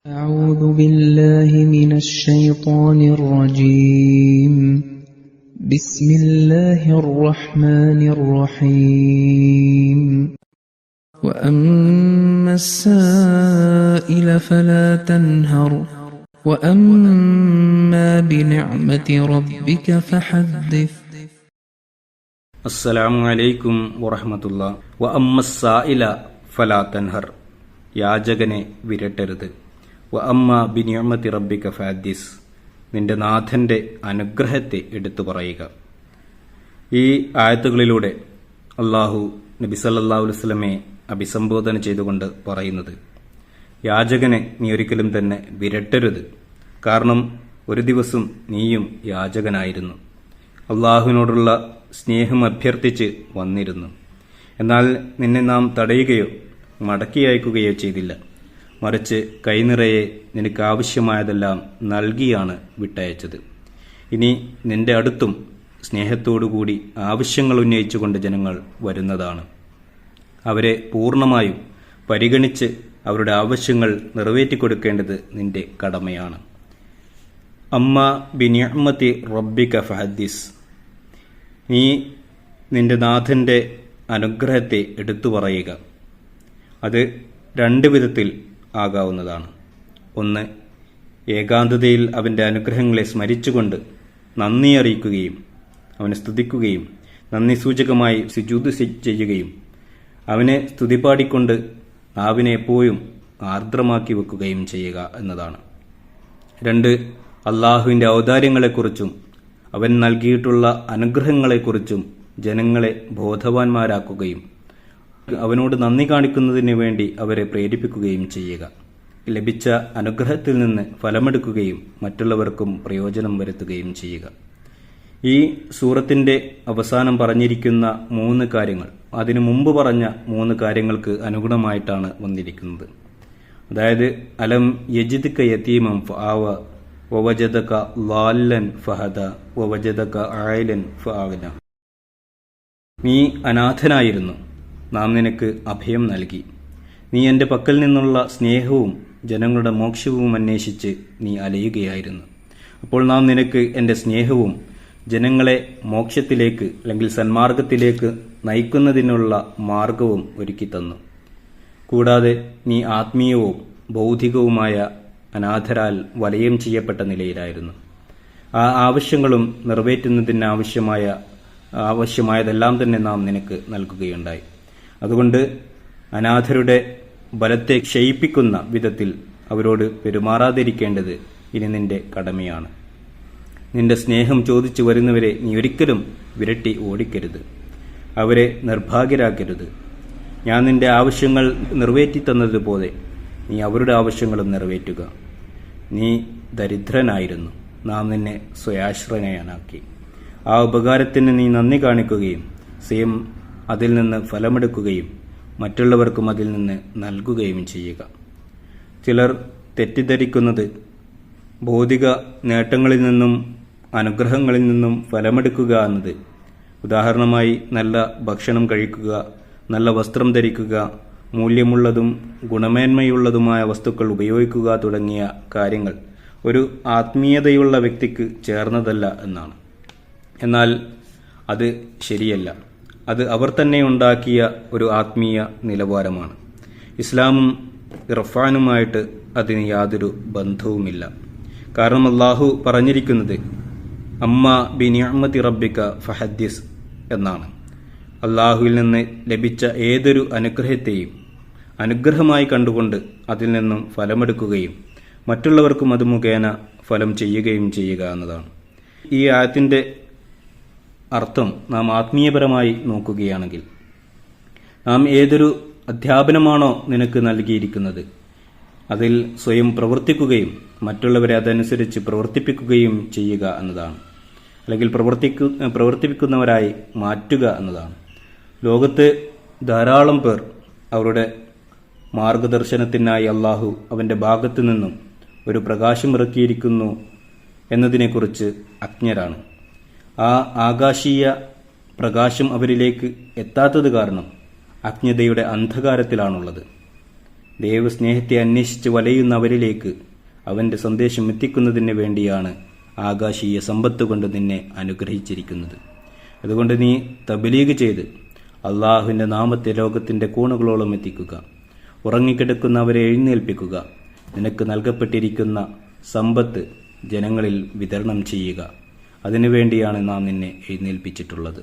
أعوذ بالله من الشيطان الرجيم بسم الله الرحمن الرحيم وأما السائل فلا تنهر وأما بنعمة ربك فحدث അസ്സലാമു അലൈക്കും വറഹ്മത്തുള്ളാഹി. വഅമ്മ സ്സായില ഫലാ തൻഹർ, യാചകനെ വിരട്ടരുത്. വഅമ്മ ബിനിഅമതി റബ്ബിക ഫഹദ്ദിസ്, നിന്റെ നാഥന്റെ അനുഗ്രഹത്തെ എടുത്തു പറയുക. ഈ ആയത്തുകളിലൂടെ അള്ളാഹു നബി സല്ലല്ലാഹു അലൈഹി വസല്ലമയെ അഭിസംബോധന ചെയ്തുകൊണ്ട് പറയുന്നത്, യാചകനെ നീ ഒരിക്കലും തന്നെ വിരട്ടരുത്. കാരണം ഒരു ദിവസം നീയും യാചകനായിരുന്നു, അള്ളാഹുവിനോടുള്ള സ്നേഹം അഭ്യർത്ഥിച്ച് വന്നിരുന്നു. എന്നാൽ നിന്നെ നാം തടയുകയോ മടക്കി അയക്കുകയോ ചെയ്തില്ല. മറിച്ച് കൈനിറയെ നിനക്ക് ആവശ്യമായതെല്ലാം നൽകിയാണ് വിട്ടയച്ചത്. ഇനി നിന്റെ അടുത്തും സ്നേഹത്തോടുകൂടി ആവശ്യങ്ങൾ ഉന്നയിച്ചുകൊണ്ട് ജനങ്ങൾ വരുന്നതാണ്. അവരെ പൂർണ്ണമായും പരിഗണിച്ച് അവരുടെ ആവശ്യങ്ങൾ നിറവേറ്റിക്കൊടുക്കേണ്ടത് നിന്റെ കടമയാണ്. അമ്മ ബിനിഅമതി റബ്ബിക ഫഹദ്ദിസ്, നീ നിന്റെ നാഥന്റെ അനുഗ്രഹത്തെ എടുത്തു പറയുക. അത് രണ്ട് വിധത്തിൽ ആകാവുന്നതാണ്. ഒന്ന്, ഏകാന്തതയിൽ അവൻ്റെ അനുഗ്രഹങ്ങളെ സ്മരിച്ചുകൊണ്ട് നന്ദി അറിയിക്കുകയും അവനെ സ്തുതിക്കുകയും നന്ദി സൂചകമായി സുജൂദ് ചെയ്യുകയും അവനെ സ്തുതിപാടിക്കൊണ്ട് നാവിനെ എപ്പോഴും ആർദ്രമാക്കി വെക്കുകയും ചെയ്യുക എന്നതാണ്. രണ്ട്, അള്ളാഹുവിൻ്റെ ഔദാര്യങ്ങളെക്കുറിച്ചും അവൻ നൽകിയിട്ടുള്ള അനുഗ്രഹങ്ങളെക്കുറിച്ചും ജനങ്ങളെ ബോധവാന്മാരാക്കുകയും അവനോട് നന്ദി കാണിക്കുന്നതിന് വേണ്ടി അവരെ പ്രേരിപ്പിക്കുകയും ചെയ്യുക. ലഭിച്ച അനുഗ്രഹത്തിൽ നിന്ന് ഫലമെടുക്കുകയും മറ്റുള്ളവർക്കും പ്രയോജനം വരുത്തുകയും ചെയ്യുക. ഈ സൂറത്തിന്റെ അവസാനം പറഞ്ഞിരിക്കുന്ന 3 കാര്യങ്ങൾ അതിനു മുമ്പ് പറഞ്ഞ 3 കാര്യങ്ങൾക്ക് അനുഗുണമായിട്ടാണ് വന്നിരിക്കുന്നത്. അതായത്, അലം യജിദ്ക യതീമൻ ഫആവ വവജദക ളാല്ലൻ ഫഹദ വവജദക ആയിലൻ ഫഅഗ്ന, നീ അനാഥനായിരുന്നു, നാം നിനക്ക് അഭയം നൽകി. നീ എൻ്റെ പക്കൽ നിന്നുള്ള സ്നേഹവും ജനങ്ങളുടെ മോക്ഷവും അന്വേഷിച്ച് നീ അലയുകയായിരുന്നു. അപ്പോൾ നാം നിനക്ക് എൻ്റെ സ്നേഹവും ജനങ്ങളെ മോക്ഷത്തിലേക്ക് അല്ലെങ്കിൽ സന്മാർഗത്തിലേക്ക് നയിക്കുന്നതിനുള്ള മാർഗവും ഒരുക്കി തന്നു. കൂടാതെ നീ ആത്മീയവും ഭൗതികവുമായ അനാഥരാൽ വലയം ചെയ്യപ്പെട്ട നിലയിലായിരുന്നു. ആ ആവശ്യങ്ങളും നിറവേറ്റുന്നതിന് ആവശ്യമായതെല്ലാം തന്നെ നാം നിനക്ക് നൽകുകയുണ്ടായി. അതുകൊണ്ട് അനാഥരുടെ ബലത്തെ ക്ഷയിപ്പിക്കുന്ന വിധത്തിൽ അവരോട് പെരുമാറാതിരിക്കേണ്ടത് ഇനി നിന്റെ കടമയാണ്. നിന്റെ സ്നേഹം ചോദിച്ചു വരുന്നവരെ നീ ഒരിക്കലും വിരട്ടി ഓടിക്കരുത്, അവരെ നിർഭാഗ്യരാക്കരുത്. ഞാൻ നിന്റെ ആവശ്യങ്ങൾ നിറവേറ്റി തന്നതുപോലെ നീ അവരുടെ ആവശ്യങ്ങളും നിറവേറ്റുക. നീ ദരിദ്രനായിരുന്നു, നാം നിന്നെ സ്വയാശ്രയനാക്കി. ആ ഉപകാരത്തിന് നീ നന്ദി കാണിക്കുകയും സ്വയം അതിൽ നിന്ന് ഫലമെടുക്കുകയും മറ്റുള്ളവർക്കും അതിൽ നിന്ന് നൽകുകയും ചെയ്യുക. ചിലർ തെറ്റിദ്ധരിക്കുന്നത് ഭൗതിക നേട്ടങ്ങളിൽ നിന്നും അനുഗ്രഹങ്ങളിൽ നിന്നും ഫലമെടുക്കുക എന്നത്, ഉദാഹരണമായി നല്ല ഭക്ഷണം കഴിക്കുക, നല്ല വസ്ത്രം ധരിക്കുക, മൂല്യമുള്ളതും ഗുണമേന്മയുള്ളതുമായ വസ്തുക്കൾ ഉപയോഗിക്കുക തുടങ്ങിയ കാര്യങ്ങൾ ഒരു ആത്മീയതയുള്ള വ്യക്തിക്ക് ചേർന്നതല്ല എന്നാണ്. എന്നാൽ അത് ശരിയല്ല. അത് അവർ തന്നെ ഉണ്ടാക്കിയ ഒരു ആത്മീയ നിലവാരമാണ്. ഇസ്ലാമും ഇർഫാനുമായിട്ട് അതിന് യാതൊരു ബന്ധവുമില്ല. കാരണം അള്ളാഹു പറഞ്ഞിരിക്കുന്നത് അമ്മ ബിനിഅമതി റബ്ബിക ഫഹദ്ദിസ് എന്നാണ്. അള്ളാഹുവിൽ നിന്ന് ലഭിച്ച ഏതൊരു അനുഗ്രഹത്തെയും അനുഗ്രഹമായി കണ്ടുകൊണ്ട് അതിൽ നിന്നും ഫലമെടുക്കുകയും മറ്റുള്ളവർക്കും അത് മുഖേന ഫലം ചെയ്യുകയും ചെയ്യുക എന്നതാണ്. ഈ ആയത്തിന്റെ അർത്ഥം നാം ആത്മീയപരമായി നോക്കുകയാണെങ്കിൽ, നാം ഏതൊരു അധ്യാപനമാണോ നിനക്ക് നൽകിയിരിക്കുന്നത് അതിൽ സ്വയം പ്രവർത്തിക്കുകയും മറ്റുള്ളവരെ അതനുസരിച്ച് പ്രവർത്തിപ്പിക്കുകയും ചെയ്യുക എന്നതാണ്. അല്ലെങ്കിൽ പ്രവർത്തിപ്പിക്കുന്നവരായി മാറ്റുക എന്നതാണ്. ലോകത്ത് ധാരാളം പേർ അവരുടെ മാർഗദർശനത്തിനായി അള്ളാഹു അവൻ്റെ ഭാഗത്തു നിന്നും ഒരു പ്രകാശം ഇറക്കിയിരിക്കുന്നു എന്നതിനെക്കുറിച്ച് അജ്ഞരാണ്. ആ ആകാശീയ പ്രകാശം അവരിലേക്ക് എത്താത്തത് കാരണം അജ്ഞതയുടെ അന്ധകാരത്തിലാണുള്ളത്. ദൈവസ്നേഹത്തെ അന്വേഷിച്ച് വലയുന്നവരിലേക്ക് അവൻ്റെ സന്ദേശം എത്തിക്കുന്നതിന് വേണ്ടിയാണ് ആകാശീയ സമ്പത്ത് കൊണ്ട് നിന്നെ അനുഗ്രഹിച്ചിരിക്കുന്നത്. അതുകൊണ്ട് നീ തബ്ലീഗ് ചെയ്ത് അള്ളാഹുവിൻ്റെ നാമത്തെ ലോകത്തിൻ്റെ കോണുകളോളം എത്തിക്കുക. ഉറങ്ങിക്കിടക്കുന്നവരെ എഴുന്നേൽപ്പിക്കുക. നിനക്ക് നൽകപ്പെട്ടിരിക്കുന്ന സമ്പത്ത് ജനങ്ങളിൽ വിതരണം ചെയ്യുക. അതിനുവേണ്ടിയാണ് നാം നിന്നെ എഴുന്നേൽപ്പിച്ചിട്ടുള്ളത്.